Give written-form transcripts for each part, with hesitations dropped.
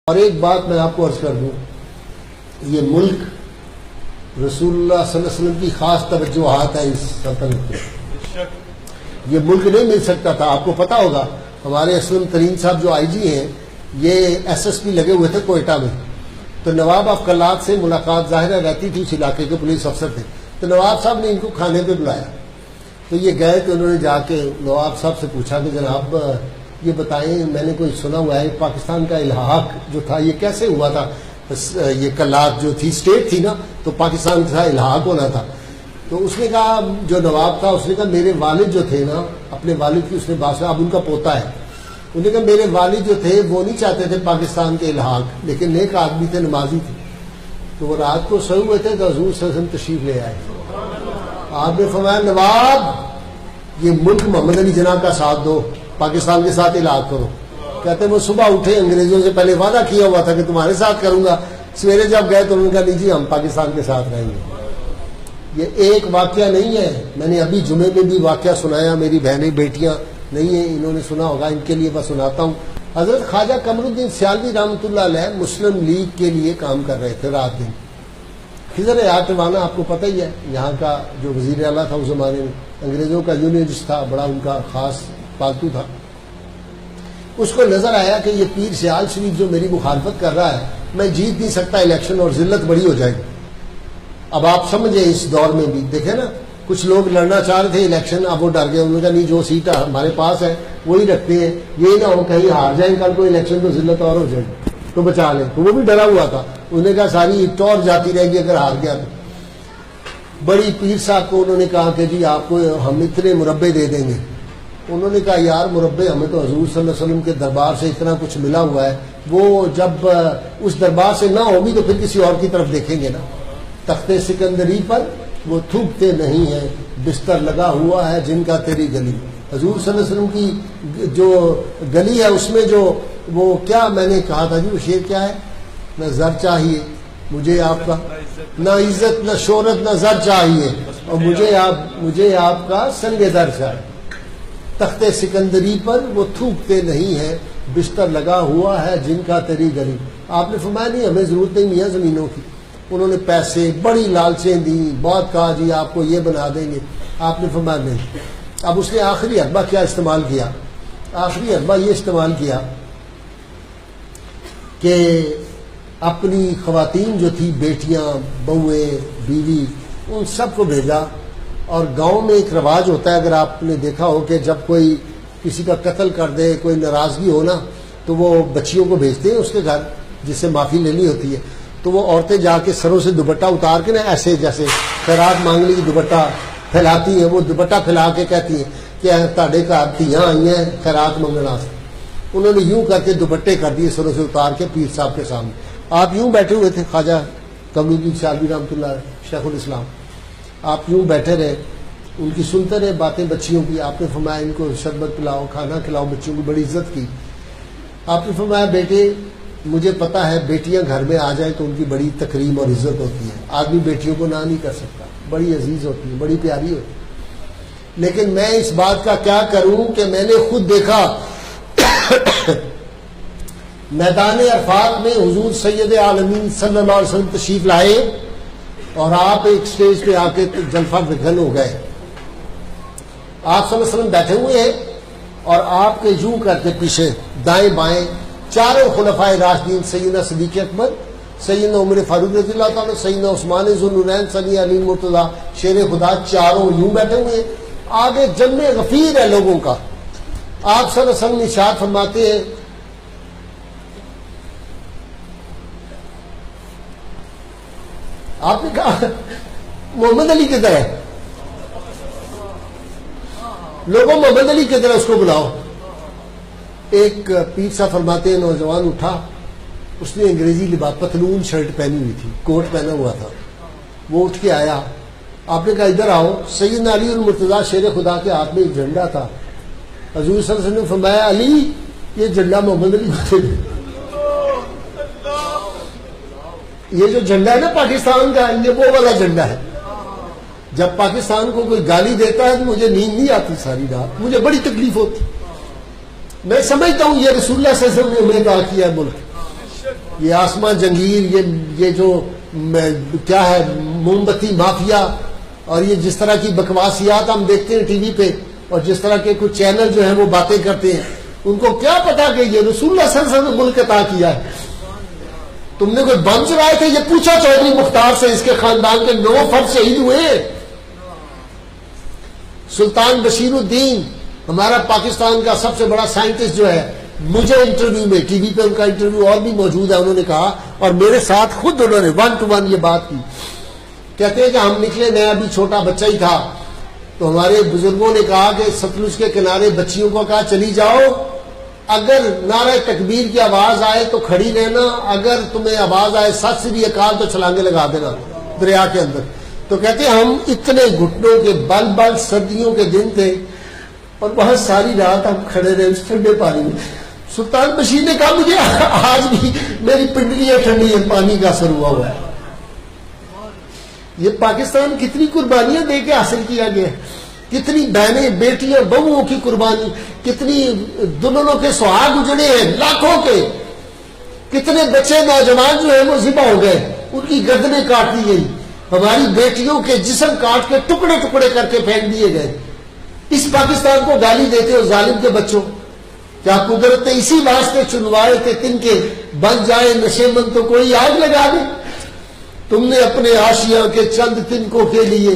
और एक बात मैं आपको अर्ज कर दूं, ये मुल्क रसूलुल्लाह सल्लल्लाहु अलैहि वसल्लम की खास तवज्जुहात है। इस सल्तनत पे ये मुल्क नहीं मिल सकता था। आपको पता होगा हमारे असलम तरीन साहब जो आईजी हैं, ये एसएसपी लगे हुए थे कोयटा में। तो नवाब अफकलात से मुलाकात जाहिर रहती थी, उस इलाके के पुलिस अफसर थे। तो नवाब साहब ने इनको खाने पे बुलाया। तो ये गए तो उन्होंने जाके नवाब साहब से पूछा कि जनाब ये बताएं, मैंने कोई सुना हुआ है पाकिस्तान का इल्हाक जो था ये कैसे हुआ था। ये कलात जो थी स्टेट थी ना, तो पाकिस्तान का इल्हाक होना था। तो उसने कहा, जो नवाब था उसने कहा मेरे वालिद जो थे ना, अपने वालिद की उसने बात, अब उनका पोता है, उन्होंने कहा मेरे वालिद जो थे वो नहीं चाहते थे पाकिस्तान के इल्हाक, लेकिन नेक आदमी थे, नमाजी थे। तो वो रात को सोए हुए थे तो हुजूर सल्लल्लाहु अलैहि वसल्लम तशरीफ ले आए। आपने फरमाया नवाब ये मुल्क मोहम्मद अली जिन्ना का साथ दो, पाकिस्तान के साथ इलाक करो। कहते वो सुबह उठे, अंग्रेजों से पहले वादा किया हुआ था कि तुम्हारे साथ करूंगा। सवेरे जब गए तो उन्होंने कहा नहीं जी हम पाकिस्तान के साथ रहेंगे। ये एक वाकया नहीं है, मैंने अभी जुमे में भी वाकया सुनाया। मेरी बहनें बेटियां नहीं है, इन्होंने सुना होगा, इनके लिए मैं सुनाता हूँ। हजरत ख्वाजा कमरुद्दीन सियालवी रहमतुल्लाह अलैह मुस्लिम लीग के लिए काम कर रहे थे रात दिन। खिजर हयात रवाना आपको पता ही है, यहाँ का जो वजीर आला था उस जमाने में, अंग्रेजों का यूनियनिस्ट था, बड़ा उनका खास पालतू था। उसको नजर आया कि ये पीर सियाल शरीफ जो मेरी मुखालफत कर रहा है, मैं जीत नहीं सकता इलेक्शन और जिल्लत बड़ी हो जाएगी। अब आप समझे इस दौर में भी देखे ना, कुछ लोग लड़ना चाह रहे थे इलेक्शन, अब वो डर गए। उन्होंने कहा नहीं जो सीट हमारे पास है वही रखते हैं, यही ना हो कहीं हार जाए कल को इलेक्शन तो जिल्लत और हो जाएगी, तो बचा लें। तो वो भी डरा हुआ था। उन्होंने कहा सारी टॉर जाती रहेगी अगर हार गया तो। बड़ी पीर साहब को उन्होंने कहा कि जी आपको हम इतने मुरब्बे दे देंगे। उन्होंने कहा यार मुरब्बे, हमें तो हजूर सल्लल्लाहु अलैहि वसल्लम के दरबार से इतना कुछ मिला हुआ है, वो जब उस दरबार से ना होगी तो फिर किसी और की तरफ देखेंगे ना। तख्ते सिकंदरी पर वो थूकते नहीं है, बिस्तर लगा हुआ है जिनका तेरी गली। हजूर सल्लल्लाहु अलैहि वसल्लम की जो गली है उसमें जो वो क्या मैंने कहा था जी, वो शेर क्या है, न जर चाहिए मुझे आपका, न इज्जत न शोहरत न जर चाहिए, और मुझे आपका संगे दर चाहिए। तख्ते सिकंदरी पर वो थूकते नहीं है, बिस्तर लगा हुआ है जिनका तेरी गली। आपने फरमाया नहीं हमें जरूरत नहीं मियाँ जमीनों की। उन्होंने पैसे बड़ी लालचें दी, बहुत कहा जी आपको ये बना देंगे। आपने फरमाया नहीं। अब उसने आखिरी अरबा क्या इस्तेमाल किया, आखिरी अरबा ये इस्तेमाल किया कि अपनी खवातीन जो थी, बेटियां, बहुए, बीवी, उन सबको भेजा। और गांव में एक रिवाज होता है, अगर आपने देखा हो कि जब कोई किसी का कत्ल कर दे, कोई नाराजगी हो ना, तो वो बच्चियों को भेजते हैं उसके घर, जिससे माफी लेनी होती है। तो वो औरतें जाके सरों से दुपट्टा उतार के ना ऐसे जैसे खैरात मांगने की दुपट्टा फैलाती हैं, वो दुपट्टा फैला के कहती हैं कि ताड़े घर धियां आई हैं खैरात मंगना। उन्होंने यूं करके दुपट्टे कर दिए सरों से उतार के पीर साहब के सामने। आप यूं बैठे हुए थे, ख्वाजा कमरुद्दीन सियालवी रहमतुल्लाह शेखुल इस्लाम, आप यूं बैठे रहे, उनकी सुनते रहे बातें बच्चियों की। आपने फरमाया इनको शरबत पिलाओ, खाना खिलाओ, बच्चियों की बड़ी इज्जत की। आपने फरमाया बेटे मुझे पता है बेटियां घर में आ जाए तो उनकी बड़ी तकरीम और इज्जत होती है, आदमी बेटियों को ना नहीं कर सकता, बड़ी अजीज होती है, बड़ी प्यारी होती है। लेकिन मैं इस बात का क्या करूं कि मैंने खुद देखा मैदान अरफात में हुजूर सैयद आलमीन सल्लल्लाहु अलैहि वसल्लम तशरीफ लाए और आप एक स्टेज पे आके जलफा विघन हो गए। आप सल्लल्लाहु अलैहि वसल्लम बैठे हुए हैं और आपके यूं करके पीछे दाएं बाएं चारों खुलफाए राशिदीन, सैयदना सिद्दीक़ अकबर, सैयदना उमर फारूक रज़ियल्लाहु ताला, सैयदना उस्मान ज़ुन्नुरैन, सैयदना अली मुर्तज़ा शेर खुदा, चारों यूं बैठे हुए हैं। आगे जन्मे गफीर है लोगों का। आप सल्लल्लाहु अलैहि वसल्लम इरशाद फरमाते हैं, आपने कहा मोहम्मद अली किधर है, लोगों मोहम्मद अली किधर है उसको बुलाओ। एक पीर साहब फरमाते हैं नौजवान उठा, उसने अंग्रेजी लिबास पतलून शर्ट पहनी हुई थी, कोट पहना हुआ था, वो उठ के आया। आपने कहा इधर आओ। सैयदना अली और मुर्तज़ा शेर खुदा के हाथ में एक झंडा था। हजूर सल्लल्लाहु अलैहि वसल्लम ने फरमाया अली ये झंडा मोहम्मद अली को, ये जो झंडा है ना पाकिस्तान का, ये वो वाला झंडा है। जब पाकिस्तान को कोई गाली देता है तो मुझे नींद नहीं आती सारी रात, मुझे बड़ी तकलीफ होती। मैं समझता हूं ये रसूलुल्लाह सल्लल्लाहु अलैहि वसल्लम ने उम्मीद किया मुल्क ये आसमान जंगीर, ये जो क्या है मोमबत्ती माफिया, और ये जिस तरह की बकवासियात हम देखते हैं टीवी पे, और जिस तरह के कुछ चैनल जो है वो बातें करते हैं, उनको क्या पता कि ये रसूलुल्लाह सल्लल्लाहु अलैहि वसल्लम ने मुल्क अता किया है। तुमने कोई बम चलाए थे, ये पूछा चौधरी मुख्तार से, इसके खानदान के 9 फर्द शहीद हुए। सुल्तान बशीरुद्दीन हमारा पाकिस्तान का सबसे बड़ा साइंटिस्ट जो है, मुझे इंटरव्यू में, टीवी पे उनका इंटरव्यू और भी मौजूद है, उन्होंने कहा, और मेरे साथ खुद उन्होंने 1 to 1 ये बात की। कहते हैं कि हम निकले, मैं अभी छोटा बच्चा ही था, तो हमारे बुजुर्गों ने कहा कि सतलुज के किनारे बच्चियों को कहा चली जाओ, अगर नारे तकबीर की आवाज आए तो खड़ी रहना, अगर तुम्हें आवाज आए सत श्री अकाल तो छलांगे लगा देना दरिया के अंदर। तो कहते हैं हम इतने घुटनों के बल बल सर्दियों के दिन थे, और वहां सारी रात हम खड़े रहे उस ठंडे पानी में। सुल्तान बशीर ने कहा मुझे आज भी मेरी पिंडलियां ठंडी है, पानी का असर हुआ हुआ है। ये पाकिस्तान कितनी कुर्बानियां दे के हासिल किया गया, कितनी बहनें बेटियां बहुओं की कुर्बानी, कितनी दुल्हनों के सुहाग उजड़े हैं लाखों के, कितने बच्चे नौजवान जो है वो जिबा हो गए, उनकी गर्दनें काट दी गई, हमारी बेटियों के जिस्म काट के टुकड़े टुकड़े करके फेंक दिए गए। इस पाकिस्तान को गाली देते हो जालिम के बच्चों, क्या कुदरत ने इसी वास्ते चुनवाए थे तिनके बन जाए नशेमंद तो कोई आग लगा दे। तुमने अपने आशिया के चंद तिनकों के लिए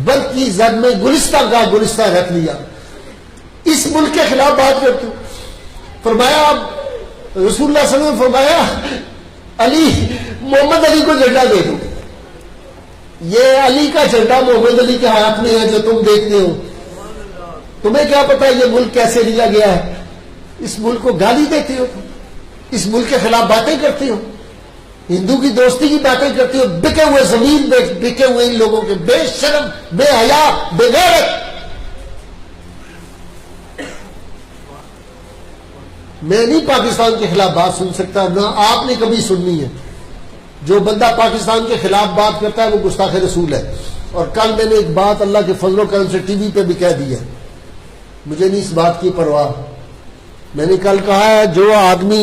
बल्कि जद में गुलिस्ता का गुलिस्ता रख लिया। इस मुल्क के खिलाफ बात करते हो। फरमाया रसूलुल्लाह सल्लल्लाहु अलैहि वसल्लम फरमाया अली मोहम्मद अली को झंडा दे दो। ये अली का झंडा मोहम्मद अली के हाथ में है जो तुम देखते हो। तुम्हें क्या पता ये मुल्क कैसे लिया गया है। इस मुल्क को गाली देते हो, इस मुल्क के खिलाफ बातें करते हो, हिंदू की दोस्ती की बातें करते हो, बिके हुए जमीन में बिके हुए इन लोगों के बेशर्म बेहया बेगैरत। मैं नहीं पाकिस्तान के खिलाफ बात सुन सकता, ना आपने कभी सुननी है। जो बंदा पाकिस्तान के खिलाफ बात करता है वो गुस्ताखे रसूल है। और कल मैंने एक बात अल्लाह के फजलो करम से टीवी पे भी कह दी है, मुझे नहीं इस बात की परवाह। मैंने कल कहा है जो आदमी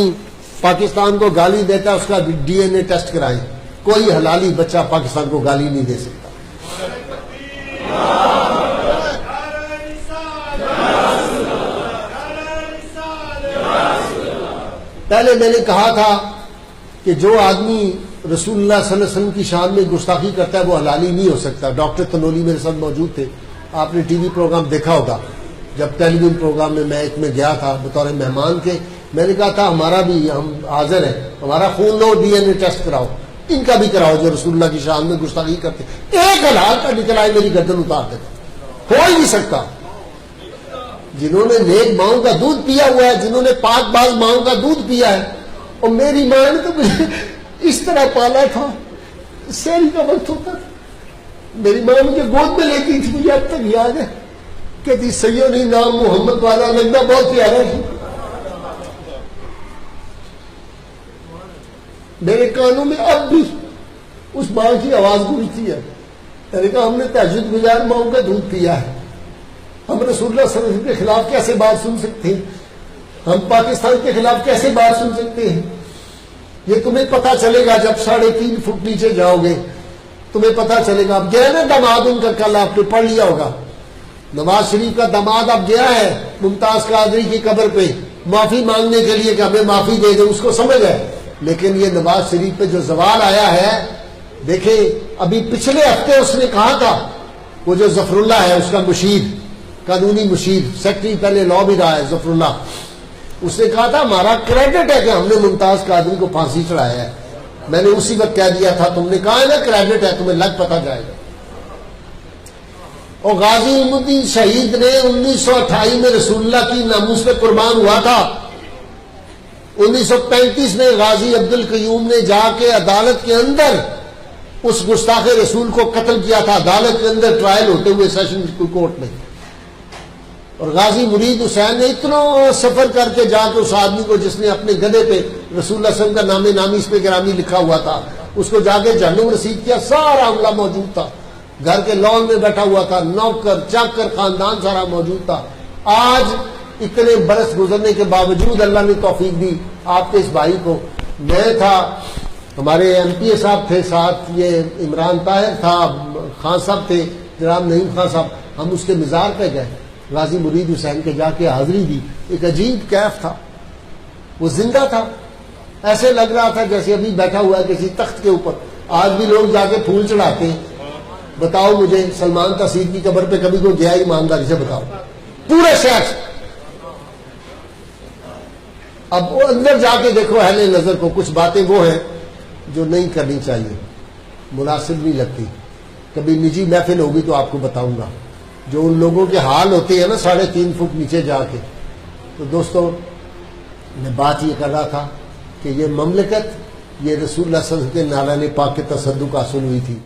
पाकिस्तान को गाली देता है उसका DNA टेस्ट कराएं। कोई हलाली बच्चा पाकिस्तान को गाली नहीं दे सकता। पहले मैंने कहा था कि जो आदमी रसूलुल्लाह सल्लल्लाहु अलैहि वसल्लम की शान में गुस्ताखी करता है वो हलाली नहीं हो सकता। डॉक्टर तनोली मेरे साथ मौजूद थे, आपने टीवी प्रोग्राम देखा होगा। जब टेलीविजन प्रोग्राम में मैं एक में गया था बतौर मेहमान के, मैंने कहा था हमारा भी हम हाजिर हैं, हमारा खून लो DNA टेस्ट कराओ, इनका भी कराओ जो रसूलुल्लाह की शान में गुस्ताखी करते। एक हलाल का निकल आए मेरी गर्दन उतार देता, हो ही नहीं सकता। जिन्होंने नेक माओं का दूध पिया हुआ है, जिन्होंने पाकबाज माओं का दूध पिया है, और मेरी मां ने तो मुझे इस तरह पाला था, सहरी का वक्त होता था, मेरी मां मुझे गोद में लेती थी, मुझे अब तक याद है। कहती सैयदी नाम मोहम्मद वाला लगना बहुत प्यारा है। मेरे कानों में अब भी उस मां की आवाज गूंजती है। मैंने कहा हमने तहज्जुद गुजार माओं का दूध पिया है, हम रसूलुल्लाह सल्लल्लाहु अलैहि वसल्लम के खिलाफ कैसे बात सुन सकते हैं, हम पाकिस्तान के खिलाफ कैसे बात सुन सकते हैं। ये तुम्हें पता चलेगा जब 3.5 फुट नीचे जाओगे, तुम्हें पता चलेगा। अब गया ना दामाद उनका, कल आपने पढ़ लिया होगा, नवाज शरीफ का दामाद अब गया है मुमताज कादरी की कब्र पे माफी मांगने के लिए कि हमें माफी दे दे, उसको समझ है। लेकिन ये नवाज शरीफ पे जो सवाल आया है, देखे अभी पिछले हफ्ते उसने कहा था, वो जो जफरुल्ला है उसका मुशीर, कानूनी मुशीर, सेक्रेटरी पहले लॉ भी रहा है जफरुल्ला, उसने कहा था हमारा क्रेडिट है कि हमने मुमताज कादरी को फांसी चढ़ाया है। मैंने उसी वक्त कह दिया था, तुमने कहा है ना क्रेडिट है, तुम्हें लग पता जाएगा। और गाजी इल्मुद्दीन शहीद ने 1928 में रसूलुल्लाह की नामूस पे कुर्बान हुआ था। 1935 में गाजी अब्दुल कयूम ने जाके अदालत के अंदर उस गुस्ताखे रसूल को कत्ल किया था, अदालत के अंदर ट्रायल होते हुए सेशन कोर्ट में। और गाजी मुरीद हुसैन ने इतना सफर करके जाके उस आदमी को, जिसने अपने गधे पे रसूलुल्लाह सल्लल्लाहु अलैहि वसल्लम का नामे नामी इस पे गिरामी लिखा हुआ था, उसको जाके जहन्नुम रसीद किया। सारा अमला मौजूद था, घर के लॉन में बैठा हुआ था, नौकर चाकर खानदान सारा मौजूद था। आज इतने बरस गुजरने के बावजूद अल्लाह ने तौफीक दी आपके इस भाई को मैं था, हमारे एमपीए साहब थे साथ, ये इमरान ताहिर था, खान साहब थे, जनाब नईम खान साहब। हम उसके मज़ार पे गए, गाजी मुरीद हुसैन के जाके हाजिरी दी। एक अजीब कैफ था, वो जिंदा था, ऐसे लग रहा था जैसे अभी बैठा हुआ है किसी तख्त के ऊपर। आज भी लोग जाके फूल चढ़ाते हैं। बताओ मुझे, सलमान तसीर की कब्र पे कभी कोई गया? ईमानदारी से बताओ, पूरे शहर। अब वो अंदर जाके देखो अहले नजर को, कुछ बातें वो हैं जो नहीं करनी चाहिए, मुनासिब नहीं लगती। कभी निजी महफिल होगी तो आपको बताऊंगा जो उन लोगों के हाल होते हैं ना 3.5 फुट नीचे जाके। तो दोस्तों, मैं बात ये कर रहा था कि ये ममलकत, ये रसूलुल्लाह सल्लल्लाहु अलैहि वसल्लम के नाराने पाक के तसद्दुक़ हासिल हुई थी।